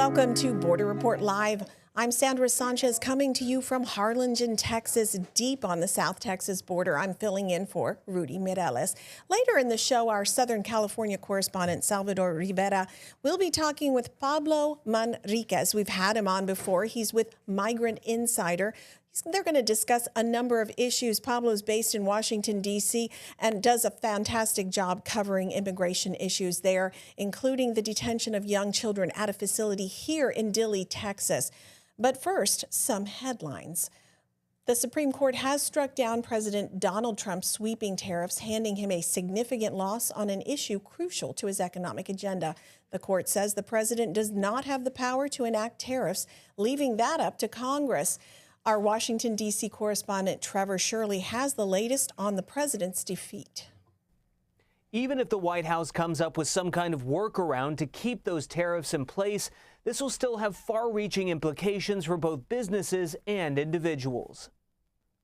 Welcome to Border Report Live. I'm Sandra Sanchez coming to you from Harlingen, Texas, deep on the South Texas border. I'm filling in for Rudy Mireles. Later in the show, our Southern California correspondent Salvador Rivera will be talking with Pablo Manriquez. We've had him on before. He's with Migrant Insider. They're going to discuss a number of issues. Pablo is based in Washington, D.C., and does a fantastic job covering immigration issues there, including the detention of young children at a facility here in Dilley, Texas. But first, some headlines. The Supreme Court has struck down President Donald Trump's sweeping tariffs, handing him a significant loss on an issue crucial to his economic agenda. The court says the president does not have the power to enact tariffs, leaving that up to Congress. Our Washington, D.C. correspondent Trevor Shirley has the latest on the president's defeat. Even if the White House comes up with some kind of workaround to keep those tariffs in place, this will still have far-reaching implications for both businesses and individuals.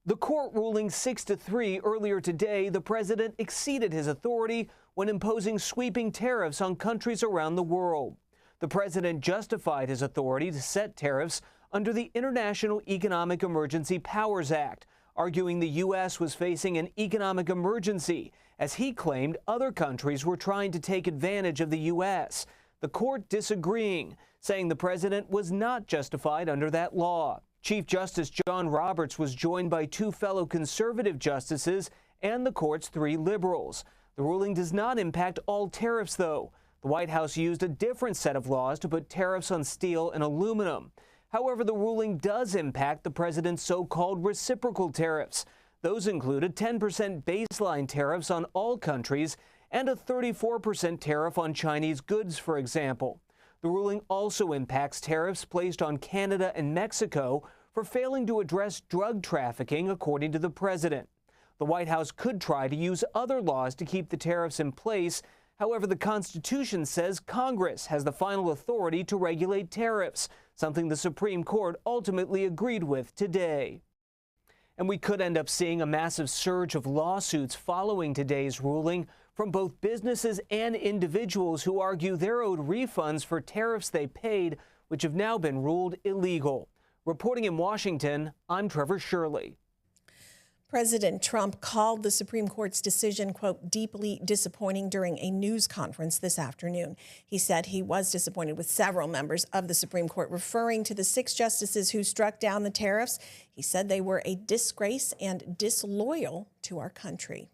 The court ruling 6-3 earlier today, the president exceeded his authority when imposing sweeping tariffs on countries around the world. The president justified his authority to set tariffs under the International Economic Emergency Powers Act, arguing the U.S. was facing an economic emergency, as he claimed other countries were trying to take advantage of the U.S. The court disagreeing, saying the president was not justified under that law. Chief Justice John Roberts was joined by two fellow conservative justices and the court's three liberals. The ruling does not impact all tariffs, though. The White House used a different set of laws to put tariffs on steel and aluminum. However, the ruling does impact the president's so-called reciprocal tariffs. Those include a 10% baseline tariffs on all countries and a 34% tariff on Chinese goods, for example. The ruling also impacts tariffs placed on Canada and Mexico for failing to address drug trafficking, according to the president. The White House could try to use other laws to keep the tariffs in place. However, the Constitution says Congress has the final authority to regulate tariffs, something the Supreme Court ultimately agreed with today. And we could end up seeing a massive surge of lawsuits following today's ruling from both businesses and individuals who argue they're owed refunds for tariffs they paid, which have now been ruled illegal. Reporting in Washington, I'm Trevor Shirley. President Trump called the Supreme Court's decision, quote, deeply disappointing during a news conference this afternoon. He said he was disappointed with several members of the Supreme Court, referring to the 6 justices who struck down the tariffs. He said they were a disgrace and disloyal to our country.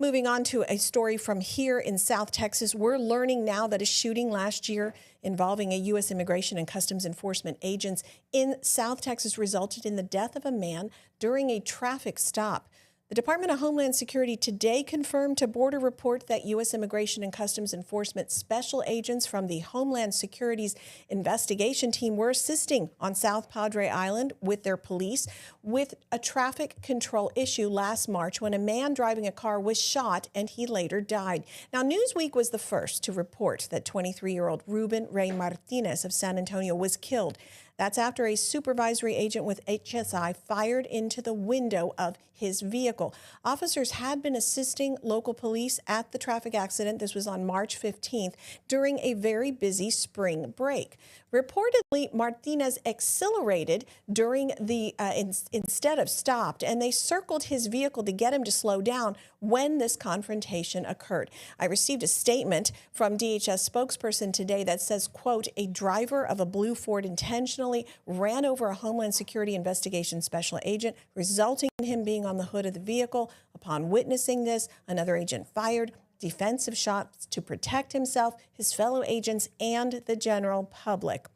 Moving on to a story from here in South Texas, we're learning now that a shooting last year involving a U.S. Immigration and Customs Enforcement agents in South Texas resulted in the death of a man during a traffic stop. The Department of Homeland Security today confirmed to Border Report that U.S. Immigration and Customs Enforcement special agents from the Homeland Security's investigation team were assisting on South Padre Island with their police with a traffic control issue last March when a man driving a car was shot and he later died. Now, Newsweek was the first to report that 23-year-old Ruben Ray Martinez of San Antonio was killed. That's after a supervisory agent with HSI fired into the window of his vehicle. Officers had been assisting local police at the traffic accident. This was on March 15th during a very busy spring break. Reportedly, Martinez accelerated during the instead of stopped, and they circled his vehicle to get him to slow down when this confrontation occurred. I received a statement from DHS spokesperson today that says, quote, a driver of a blue Ford intentionally ran over a Homeland Security investigation special agent, resulting in him being on the hood of the vehicle. Upon witnessing this, another agent fired defensive shots to protect himself, his fellow agents, and the general public.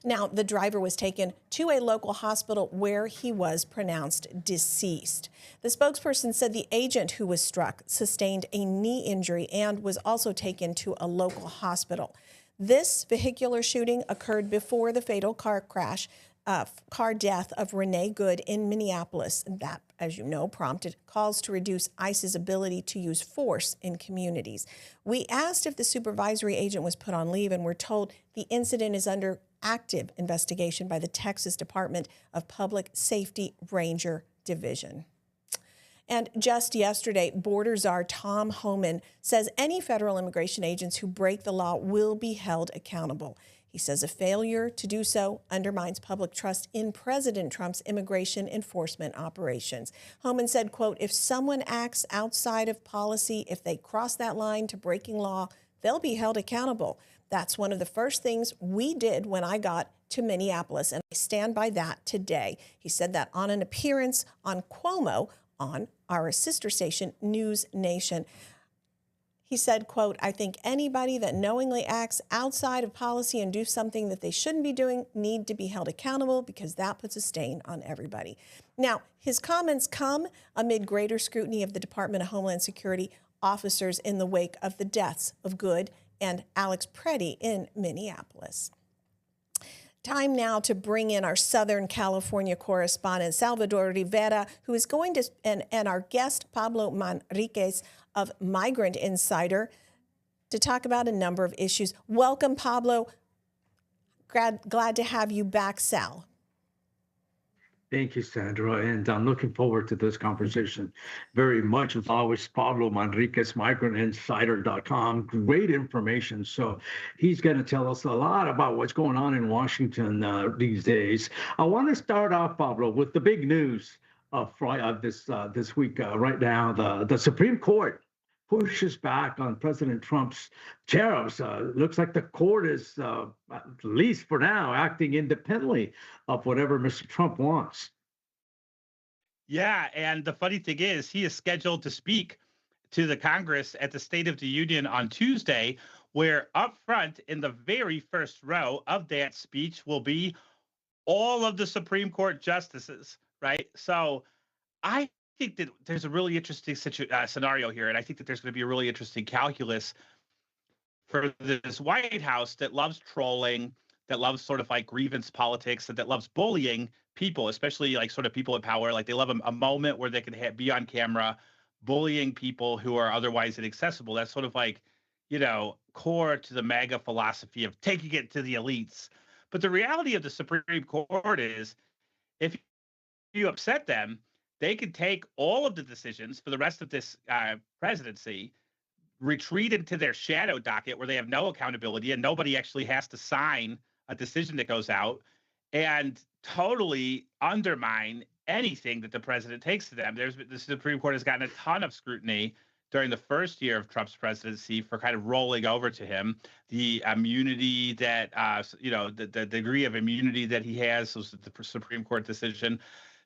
Now, the driver was taken to a local hospital where he was pronounced deceased. The spokesperson said the agent who was struck sustained a knee injury and was also taken to a local hospital. This vehicular shooting occurred before the fatal car death of Renee Good in Minneapolis. And that, as you know, prompted calls to reduce ICE's ability to use force in communities. We asked if the supervisory agent was put on leave, and we're told the incident is under active investigation by the Texas Department of Public Safety Ranger Division. And just yesterday, Border Czar Tom Homan says any federal immigration agents who break the law will be held accountable. He says a failure to do so undermines public trust in President Trump's immigration enforcement operations. Homan said, quote, if someone acts outside of policy, if they cross that line to breaking law, they'll be held accountable. That's one of the first things we did when I got to Minneapolis, and I stand by that today. He said that on an appearance on Cuomo on our sister station, News Nation. He said, quote, I think anybody that knowingly acts outside of policy and do something that they shouldn't be doing need to be held accountable because that puts a stain on everybody. Now, his comments come amid greater scrutiny of the Department of Homeland Security officers in the wake of the deaths of Good and Alex Preddy in Minneapolis. Time now to bring in our Southern California correspondent, Salvador Rivera, who is going to, and our guest, Pablo Manriquez of Migrant Insider, to talk about a number of issues. Welcome, Pablo. Glad to have you back, Sal. Thank you, Sandra, and I'm looking forward to this conversation very much. As always, Pablo Manriquez, migrantinsider.com, great information. So he's going to tell us a lot about what's going on in Washington these days. I want to start off, Pablo, with the big news of this week. Right now, the Supreme Court pushes back on President Trump's tariffs. Looks like the court is, at least for now, acting independently of whatever Mr. Trump wants. Yeah, and the funny thing is, he is scheduled to speak to the Congress at the State of the Union on Tuesday, where up front in the very first row of that speech will be all of the Supreme Court justices, right? So I think that there's a really interesting scenario here, and I think that there's going to be a really interesting calculus for this White House that loves trolling, that loves sort of like grievance politics, and that loves bullying people, especially like sort of people in power. Like they love a moment where they can be on camera bullying people who are otherwise inaccessible. That's sort of like, you know, core to the MAGA philosophy of taking it to the elites. But the reality of the Supreme Court is if you upset them, they could take all of the decisions for the rest of this presidency, retreat into their shadow docket where they have no accountability and nobody actually has to sign a decision that goes out, and totally undermine anything that the president takes to them. The Supreme Court has gotten a ton of scrutiny during the first year of Trump's presidency for kind of rolling over to him. The immunity that, the degree of immunity that he has, was the Supreme Court decision.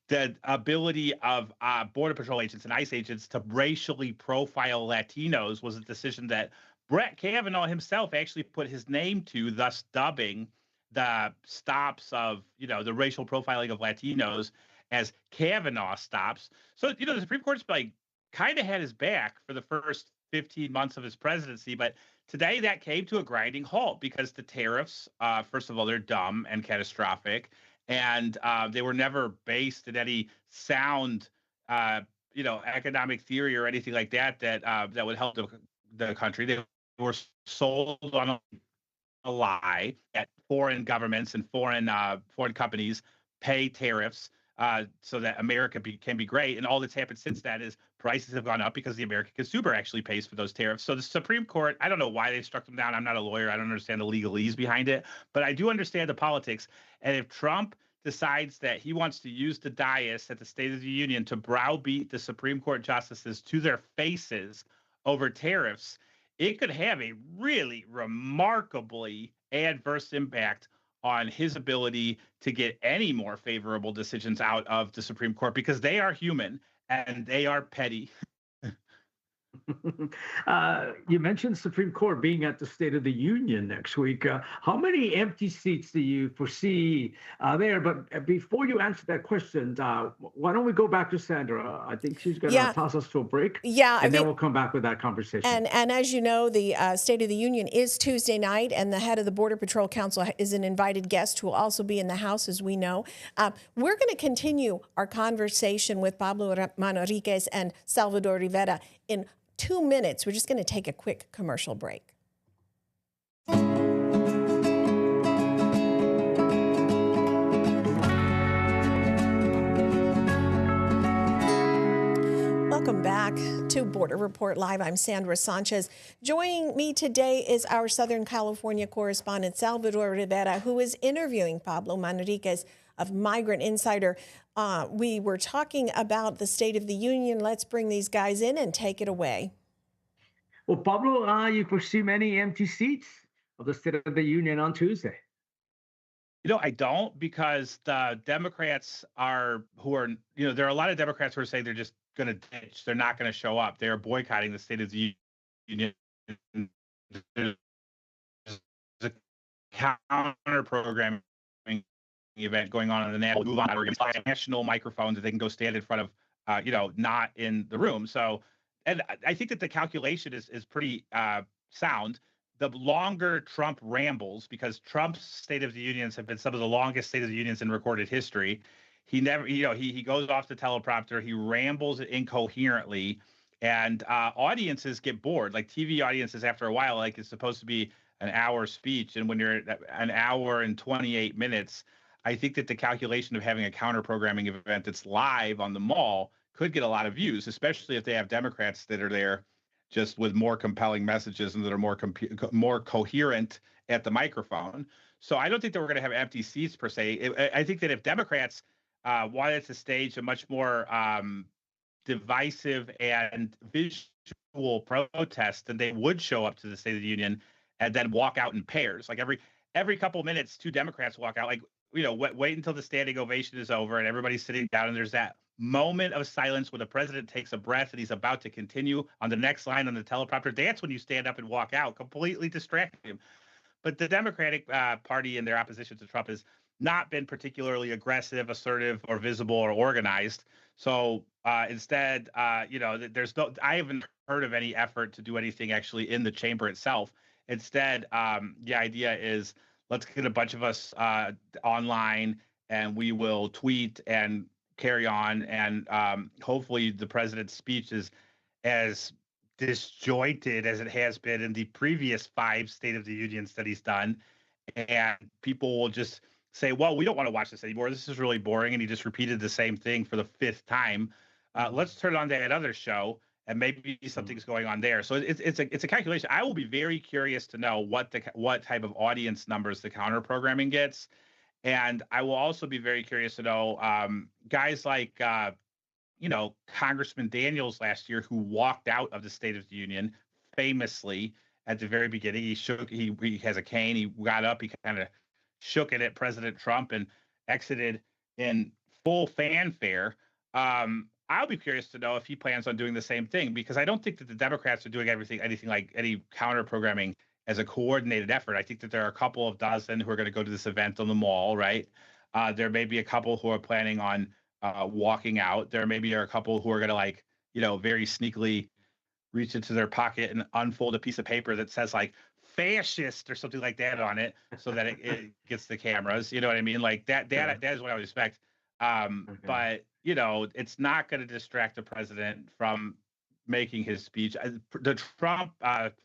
The ability of Border Patrol agents and ICE agents to racially profile Latinos was a decision that Brett Kavanaugh himself actually put his name to, thus dubbing the stops of, the racial profiling of Latinos as Kavanaugh stops. So, the Supreme Court's like kind of had his back for the first 15 months of his presidency. But today that came to a grinding halt because the tariffs, first of all, they're dumb and catastrophic. And they were never based in any sound, economic theory or anything like that that would help the country. They were sold on a lie that foreign governments and foreign companies pay tariffs so that America can be great. And all that's happened since that is prices have gone up because the American consumer actually pays for those tariffs. So the Supreme Court, I don't know why they struck them down. I'm not a lawyer. I don't understand the legalese behind it, but I do understand the politics. And if Trump decides that he wants to use the dais at the State of the Union to browbeat the Supreme Court justices to their faces over tariffs, it could have a really remarkably adverse impact on his ability to get any more favorable decisions out of the Supreme Court, because they are human and they are petty. You mentioned Supreme Court being at the State of the Union next week. How many empty seats do you foresee there? But before you answer that question, why don't we go back to Sandra? I think she's going to toss us to a break. Yeah, and then we'll come back with that conversation. And as you know, the State of the Union is Tuesday night, and the head of the Border Patrol Council is an invited guest who will also be in the House, as we know. We're going to continue our conversation with Pablo Manriquez and Salvador Rivera in 2 minutes. We're just going to take a quick commercial break. Welcome back to Border Report Live. I'm Sandra Sanchez. Joining me today is our Southern California correspondent, Salvador Rivera, who is interviewing Pablo Manriquez of Migrant Insider. We were talking about the State of the Union. Let's bring these guys in and take it away. Well, Pablo, you foresee many empty seats of the State of the Union on Tuesday. I don't, because the Democrats there are a lot of Democrats who are saying they're just going to ditch. They're not going to show up. They're boycotting the State of the Union. There's a counter programming event going on in the national microphones that they can go stand in front of, not in the room. So, and I think that the calculation is pretty sound. The longer Trump rambles, because Trump's State of the Unions have been some of the longest State of the Unions in recorded history. He never, he goes off the teleprompter, he rambles incoherently, and audiences get bored. Like TV audiences, after a while, like it's supposed to be an hour speech, and when you're at an hour and 28 minutes, I think that the calculation of having a counter programming event that's live on the mall could get a lot of views, especially if they have Democrats that are there just with more compelling messages and that are more coherent at the microphone. So I don't think that we're going to have empty seats per se. I think that if Democrats wanted to stage a much more divisive and visual protest, then they would show up to the State of the Union and then walk out in pairs. Like every couple minutes, two Democrats walk out. Like, wait until the standing ovation is over and everybody's sitting down, and there's that moment of silence where the president takes a breath and he's about to continue on the next line on the teleprompter. That's when you stand up and walk out, completely distracting him. But the Democratic Party in their opposition to Trump has not been particularly aggressive, assertive, or visible or organized. So instead, I haven't heard of any effort to do anything actually in the chamber itself. Instead, the idea is, let's get a bunch of us online and we will tweet and carry on. And hopefully the president's speech is as disjointed as it has been in the previous 5 State of the Unions that he's done. And people will just say, well, we don't want to watch this anymore. This is really boring. And he just repeated the same thing for the 5th time. Let's turn on that other show, and maybe something's going on there. So it's a calculation. I will be very curious to know what type of audience numbers the counter programming gets. And I will also be very curious to know guys like, Congressman Daniels last year, who walked out of the State of the Union famously at the very beginning. He has a cane. He got up, he kind of shook it at President Trump and exited in full fanfare. I'll be curious to know if he plans on doing the same thing, because I don't think that the Democrats are doing anything like any counter programming as a coordinated effort. I think that there are a couple of dozen who are going to go to this event on the mall, right? There may be a couple who are planning on walking out. There maybe are a couple who are going to very sneakily reach into their pocket and unfold a piece of paper that says like fascist or something like that on it, so that it gets the cameras. You know what I mean? Like that is what I would expect. But it's not going to distract the president from making his speech. The Trump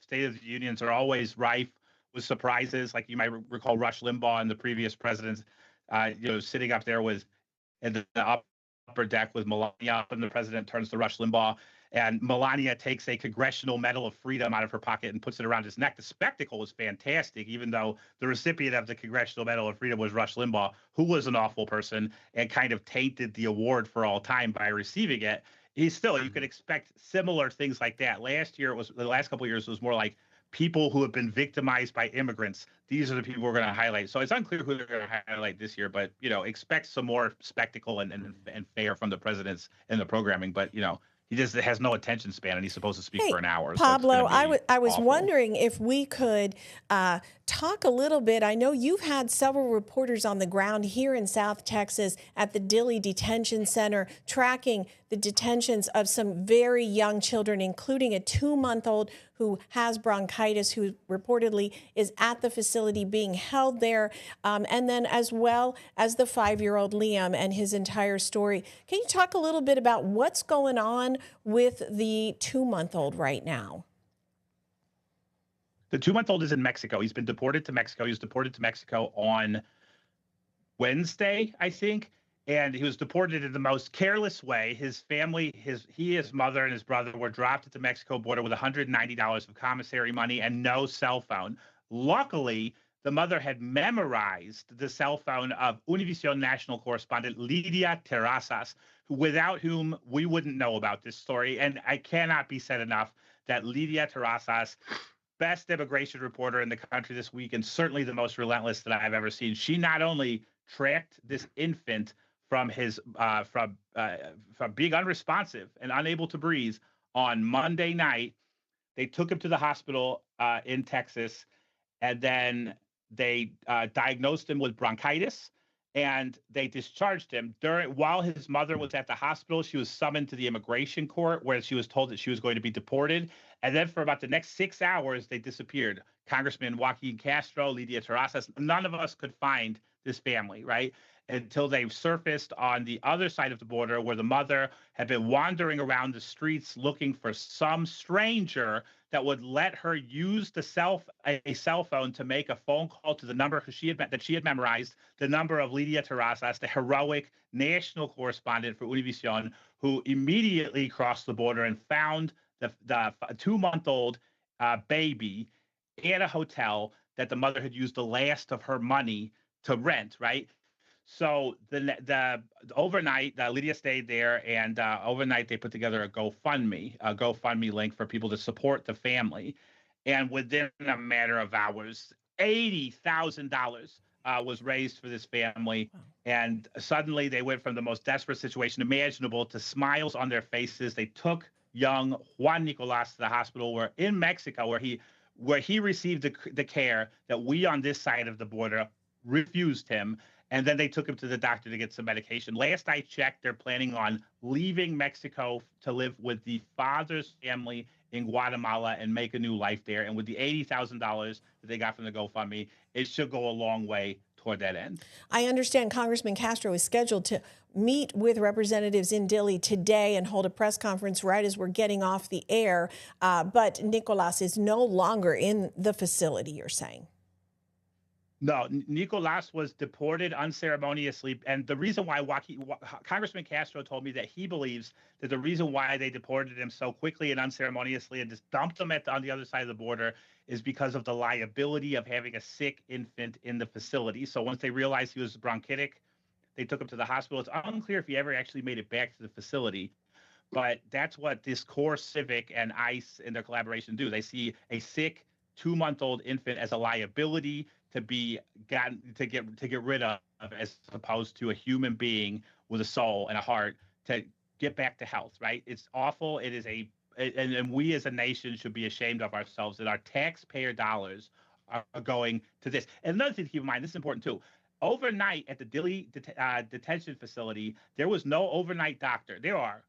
State of the Unions are always rife with surprises. Like you might recall Rush Limbaugh and the previous presidents, sitting up there in the upper deck with Melania, and the president turns to Rush Limbaugh, and Melania takes a Congressional Medal of Freedom out of her pocket and puts it around his neck. The spectacle was fantastic, even though the recipient of the Congressional Medal of Freedom was Rush Limbaugh, who was an awful person and kind of tainted the award for all time by receiving it. You could expect similar things like that. The last couple of years was more like people who have been victimized by immigrants. These are the people we're going to highlight. So it's unclear who they're going to highlight this year, but expect some more spectacle and fare from the presidents in the programming. But he just has no attention span, and he's supposed to speak for an hour. Pablo, so I was awful. wondering if we could talk a little bit. I know you've had several reporters on the ground here in South Texas at the Dilley Detention Center, tracking the detentions of some very young children, including a 2-month-old who has bronchitis, who reportedly is at the facility being held there, and then as well as the 5-year-old Liam and his entire story. Can you talk a little bit about what's going on with the 2-month-old right now? The 2-month-old is in Mexico. He's been deported to Mexico. He was deported to Mexico on Wednesday, I think. and he was deported in the most careless way. His family, his mother and his brother were dropped at the Mexico border with $190 of commissary money and no cell phone. Luckily, the mother had memorized the cell phone of Univision national correspondent Lidia Terrazas, without whom we wouldn't know about this story. And I cannot be said enough that Lidia Terrazas, best immigration reporter in the country this week, and certainly the most relentless that I've ever seen. She not only tracked this infant from his from being unresponsive and unable to breathe on Monday night. They took him to the hospital in Texas, and then they diagnosed him with bronchitis, and they discharged him while his mother was at the hospital. She was summoned to the immigration court, where she was told that she was going to be deported. And then for about the next 6 hours, they disappeared. Congressman Joaquin Castro, Lidia Terrazas, none of us could find this family, right? Until they surfaced on the other side of the border, where the mother had been wandering around the streets looking for some stranger that would let her use a cell phone to make a phone call to the number that she had memorized, the number of Lidia Terrazas, the heroic national correspondent for Univision, who immediately crossed the border and found the 2-month-old baby at a hotel that the mother had used the last of her money to rent, right? So the overnight, Lydia stayed there, and overnight they put together a GoFundMe link for people to support the family. And within a matter of hours, $80,000 was raised for this family. Wow. And suddenly they went from the most desperate situation imaginable to smiles on their faces. They took young Juan Nicolás to the hospital in Mexico, where he received the care that we on this side of the border refused him. And then they took him to the doctor to get some medication. Last I checked, they're planning on leaving Mexico to live with the father's family in Guatemala and make a new life there. And with the $80,000 that they got from the GoFundMe, it should go a long way toward that end. I understand Congressman Castro is scheduled to meet with representatives in Dilley today and hold a press conference right as we're getting off the air. But Nicolás is no longer in the facility, you're saying? No, Nicolás was deported unceremoniously. And the reason why Congressman Castro told me that he believes that the reason why they deported him so quickly and unceremoniously and just dumped him on the other side of the border is because of the liability of having a sick infant in the facility. So once they realized he was bronchitic, they took him to the hospital. It's unclear if he ever actually made it back to the facility. But that's what this core civic and ICE in their collaboration do. They see a sick 2-month-old infant as a liability to get rid of, as opposed to a human being with a soul and a heart to get back to health, right? It's awful. It is and we as a nation should be ashamed of ourselves that our taxpayer dollars are going to this. And another thing to keep in mind, this is important too. Overnight at the Dilley detention facility, there was no overnight doctor. There are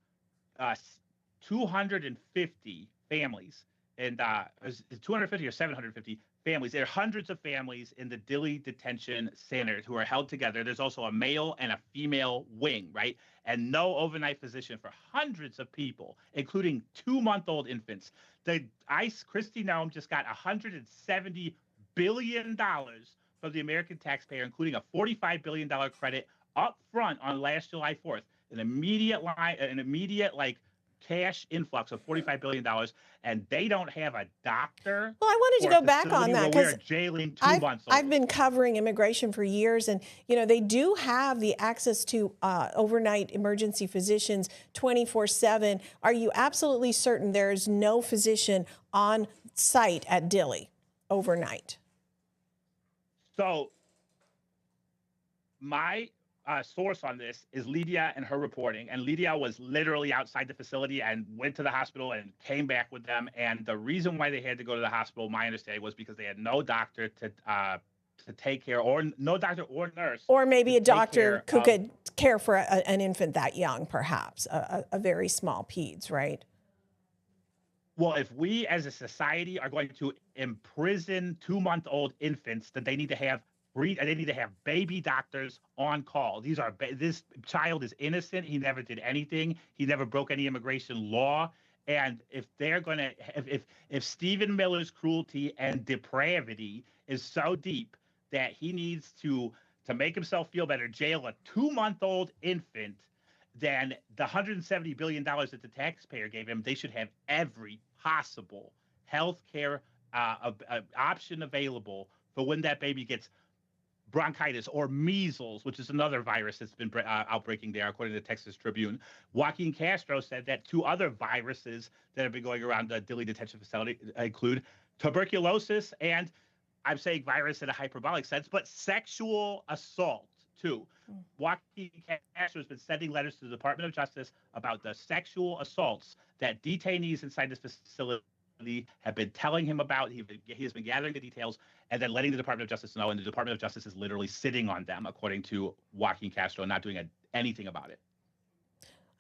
250 families, and 250 or 750 families. There are hundreds of families in the Dilley detention center who are held together. There's also a male and a female wing, right? And no overnight physician for hundreds of people, including 2-month-old infants. The ICE, Kristi Noem, just got $170 billion from the American taxpayer, including a $45 billion credit up front on last July 4th. An immediate cash influx of $45 billion, and they don't have a doctor. Well, I wanted to go back on that because we're jailing 2 months old. I've been covering immigration for years, and they do have the access to overnight emergency physicians 24/7. Are you absolutely certain there is no physician on site at Dilley overnight? So my source on this is Lidia and her reporting. And Lidia was literally outside the facility and went to the hospital and came back with them. And the reason why they had to go to the hospital, my understanding, was because they had no doctor to take care, or no doctor or nurse. Or maybe a doctor who could care for an infant that young, perhaps, a very small peds, right? Well, if we as a society are going to imprison 2-month-old infants, then they need to have baby doctors on call. This child is innocent. He never did anything. He never broke any immigration law. And if Stephen Miller's cruelty and depravity is so deep that he needs to to make himself feel better, jail a 2-month-old infant than the $170 billion that the taxpayer gave him. They should have every possible health care option available for when that baby gets bronchitis or measles, which is another virus that's been outbreaking there, according to the Texas Tribune. Joaquin Castro said that 2 other viruses that have been going around the Dilley detention facility include tuberculosis and, I'm saying virus in a hyperbolic sense, but sexual assault too. Joaquin Castro has been sending letters to the Department of Justice about the sexual assaults that detainees inside this facility have been telling him about. He has been gathering the details and then letting the Department of Justice know, and the Department of Justice is literally sitting on them, according to Joaquin Castro, and not doing anything about it.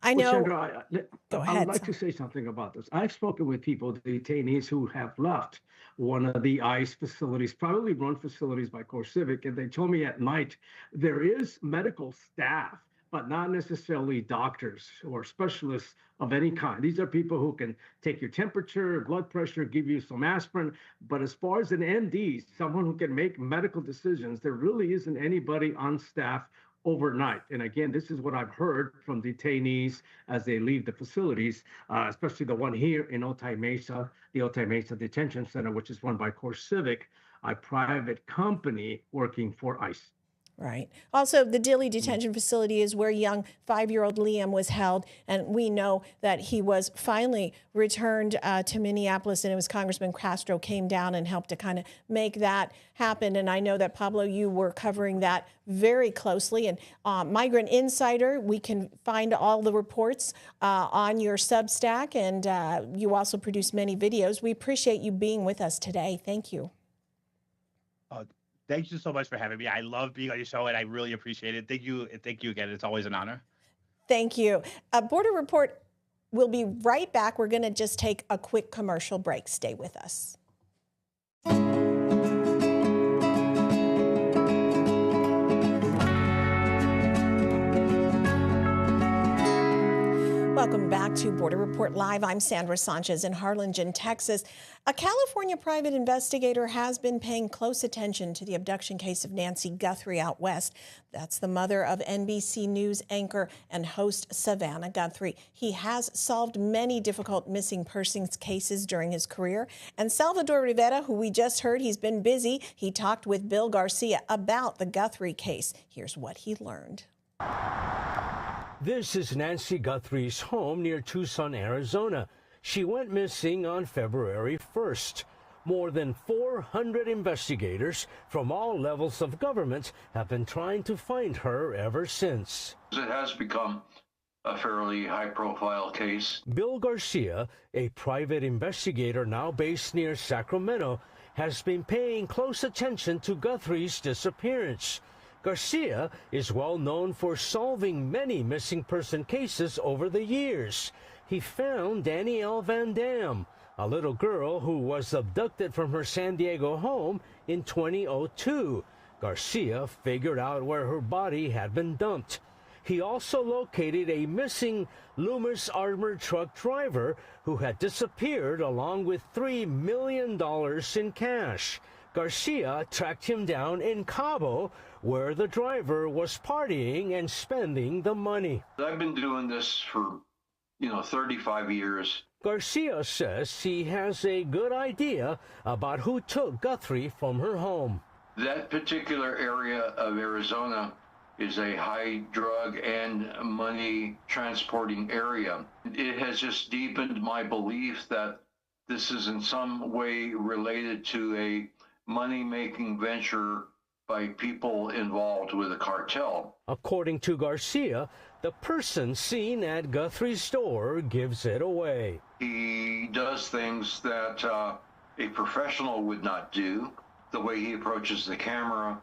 I know. Well, Sandra, I would like to say something about this. I've spoken with people, detainees who have left one of the ICE facilities, probably run facilities by CoreCivic, and they told me at night there is medical staff, but not necessarily doctors or specialists of any kind. These are people who can take your temperature, blood pressure, give you some aspirin. But as far as an MD, someone who can make medical decisions, there really isn't anybody on staff overnight. And again, this is what I've heard from detainees as they leave the facilities, especially the one here in Otay Mesa, the Otay Mesa Detention Center, which is run by CoreCivic, a private company working for ICE. Right. Also, the Dilley detention facility is where young 5-year-old Liam was held, and we know that he was finally returned to Minneapolis, and it was Congressman Castro came down and helped to kind of make that happen. And I know that, Pablo, you were covering that very closely. And Migrant Insider, we can find all the reports on your Substack, and you also produce many videos. We appreciate you being with us today. Thank you. Thank you so much for having me. I love being on your show, and I really appreciate it. Thank you again. It's always an honor. Thank you. Border Report will be right back. We're going to just take a quick commercial break. Stay with us. Welcome back to Border Report Live. I'm Sandra Sanchez in Harlingen, Texas. A California private investigator has been paying close attention to the abduction case of Nancy Guthrie out west. That's the mother of NBC News anchor and host Savannah Guthrie. He has solved many difficult missing persons cases during his career. And Salvador Rivera, who we just heard, he's been busy. He talked with Bill Garcia about the Guthrie case. Here's what he learned. This is Nancy Guthrie's home near Tucson, Arizona. She went missing on February 1st. More than 400 investigators from all levels of government have been trying to find her ever since. It has become a fairly high-profile case. Bill Garcia, a private investigator now based near Sacramento, has been paying close attention to Guthrie's disappearance. Garcia is well known for solving many missing person cases over the years. He found Danielle Van Dam, a little girl who was abducted from her San Diego home in 2002. Garcia figured out where her body had been dumped. He also located a missing Loomis armored truck driver who had disappeared along with $3 million in cash. Garcia tracked him down in Cabo, where the driver was partying and spending the money. I've been doing this for, 35 years. Garcia says he has a good idea about who took Guthrie from her home. That particular area of Arizona is a high drug and money transporting area. It has just deepened my belief that this is in some way related to a money-making venture by people involved with a cartel. According to Garcia, the person seen at Guthrie's store gives it away. He does things that a professional would not do, the way he approaches the camera,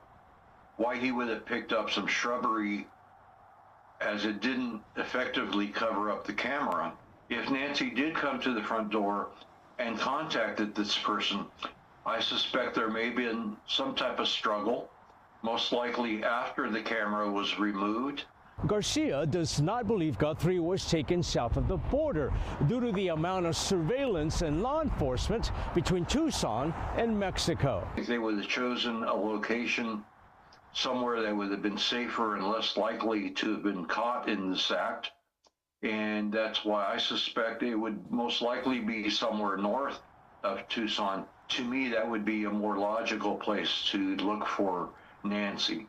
why he would have picked up some shrubbery as it didn't effectively cover up the camera. If Nancy did come to the front door and contacted this person, I suspect there may have been some type of struggle, most likely after the camera was removed. Garcia does not believe Guthrie was taken south of the border due to the amount of surveillance and law enforcement between Tucson and Mexico. If they would have chosen a location somewhere that would have been safer and less likely to have been caught in this act. And that's why I suspect it would most likely be somewhere north of Tucson. To me, that would be a more logical place to look for Nancy.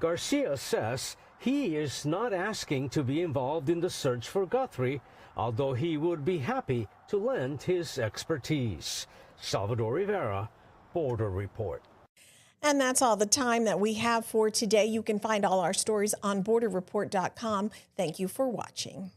Garcia says he is not asking to be involved in the search for Guthrie, although he would be happy to lend his expertise. Salvador Rivera, Border Report. And that's all the time that we have for today. You can find all our stories on borderreport.com. Thank you for watching.